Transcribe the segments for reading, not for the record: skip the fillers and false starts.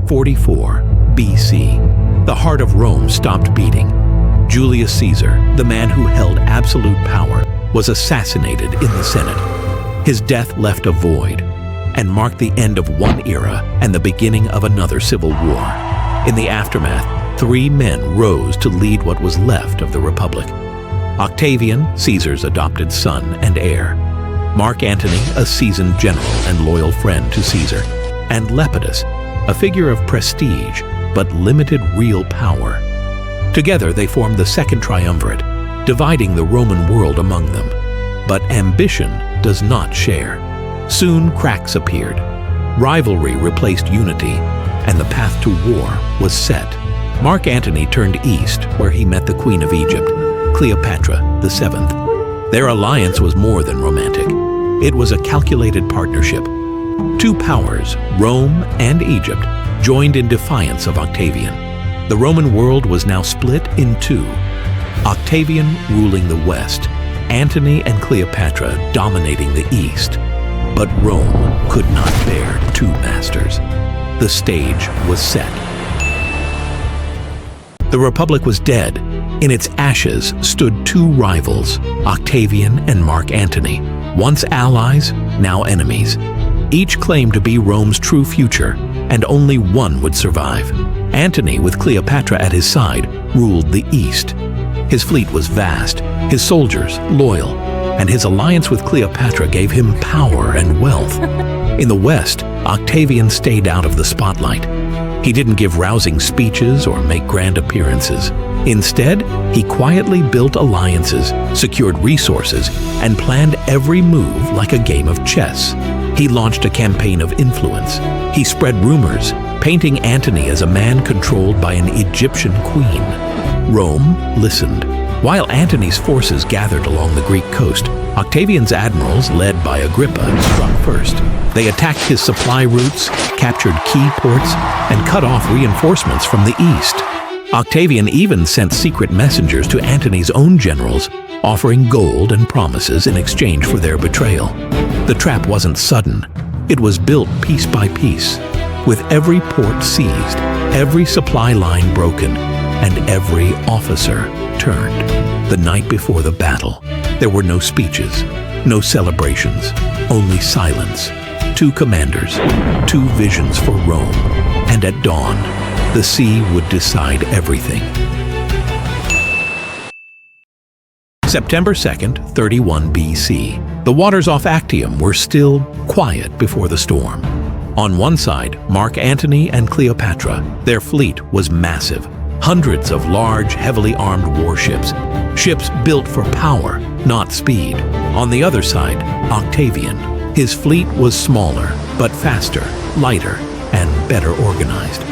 44 BC. The heart of Rome stopped beating. Julius Caesar, the man who held absolute power, was assassinated in the Senate. His death left a void and marked the end of one era and the beginning of another civil war. In the aftermath, 3 men rose to lead what was left of the Republic. Octavian, Caesar's adopted son and heir; Mark Antony, a seasoned general and loyal friend to Caesar; and Lepidus, a figure of prestige but limited real power. Together they formed the Second Triumvirate, dividing the Roman world among them. But ambition does not share. Soon cracks appeared. Rivalry replaced unity, and the path to war was set. Mark Antony turned east, where he met the Queen of Egypt, Cleopatra VII. Their alliance was more than romantic. It was a calculated partnership. 2 powers, Rome and Egypt, joined in defiance of Octavian. The Roman world was now split in 2. Octavian ruling the west, Antony and Cleopatra dominating the east. But Rome could not bear 2 masters. The stage was set. The Republic was dead. In its ashes stood 2 rivals, Octavian and Mark Antony, once allies, now enemies. Each claimed to be Rome's true future, and only one would survive. Antony, with Cleopatra at his side, ruled the east. His fleet was vast, his soldiers loyal, and his alliance with Cleopatra gave him power and wealth. In the west, Octavian stayed out of the spotlight. He didn't give rousing speeches or make grand appearances. Instead, he quietly built alliances, secured resources, and planned every move like a game of chess. He launched a campaign of influence. He spread rumors, painting Antony as a man controlled by an Egyptian queen. Rome listened. While Antony's forces gathered along the Greek coast, Octavian's admirals, led by Agrippa, struck first. They attacked his supply routes, captured key ports, and cut off reinforcements from the east. Octavian even sent secret messengers to Antony's own generals, offering gold and promises in exchange for their betrayal. The trap wasn't sudden. It was built piece by piece, with every port seized, every supply line broken, and every officer turned. The night before the battle, there were no speeches, no celebrations, only silence. 2 commanders, 2 visions for Rome, and at dawn, the sea would decide everything. September 2nd, 31 BC. The waters off Actium were still quiet before the storm. On one side, Mark Antony and Cleopatra. Their fleet was massive. Hundreds of large, heavily armed warships. Ships built for power, not speed. On the other side, Octavian. His fleet was smaller, but faster, lighter, and better organized.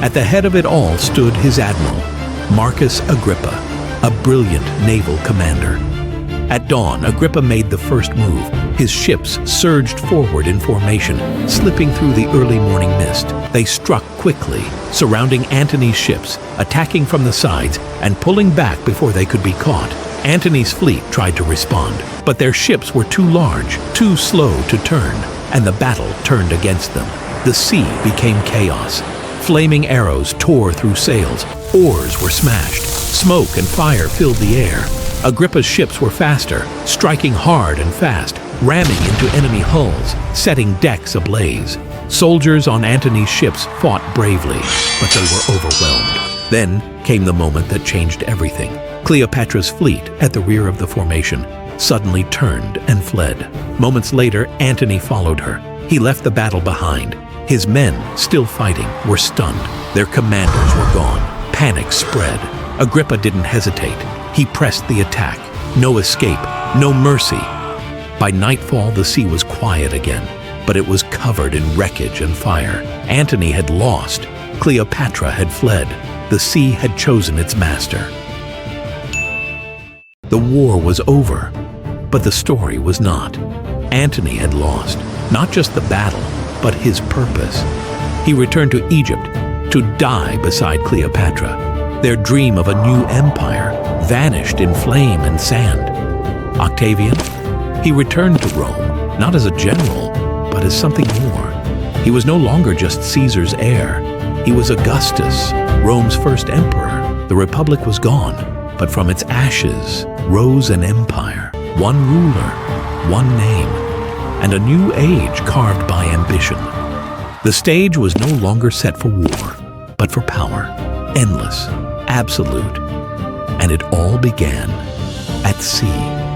At the head of it all stood his admiral, Marcus Agrippa, a brilliant naval commander. At dawn, Agrippa made the first move. His ships surged forward in formation, slipping through the early morning mist. They struck quickly, surrounding Antony's ships, attacking from the sides and pulling back before they could be caught. Antony's fleet tried to respond, but their ships were too large, too slow to turn, and the battle turned against them. The sea became chaos. Flaming arrows tore through sails, oars were smashed, smoke and fire filled the air. Agrippa's ships were faster, striking hard and fast, ramming into enemy hulls, setting decks ablaze. Soldiers on Antony's ships fought bravely, but they were overwhelmed. Then came the moment that changed everything. Cleopatra's fleet, at the rear of the formation, suddenly turned and fled. Moments later, Antony followed her. He left the battle behind. His men, still fighting, were stunned. Their commanders were gone. Panic spread. Agrippa didn't hesitate. He pressed the attack. No escape, no mercy. By nightfall, the sea was quiet again, but it was covered in wreckage and fire. Antony had lost. Cleopatra had fled. The sea had chosen its master. The war was over, but the story was not. Antony had lost, not just the battle, but his purpose. He returned to Egypt to die beside Cleopatra. Their dream of a new empire vanished in flame and sand. Octavian? He returned to Rome, not as a general, but as something more. He was no longer just Caesar's heir. He was Augustus, Rome's first emperor. The Republic was gone, but from its ashes rose an empire, one ruler, one name, and a new age carved by ambition. The stage was no longer set for war, but for power, endless, absolute, and it all began at sea.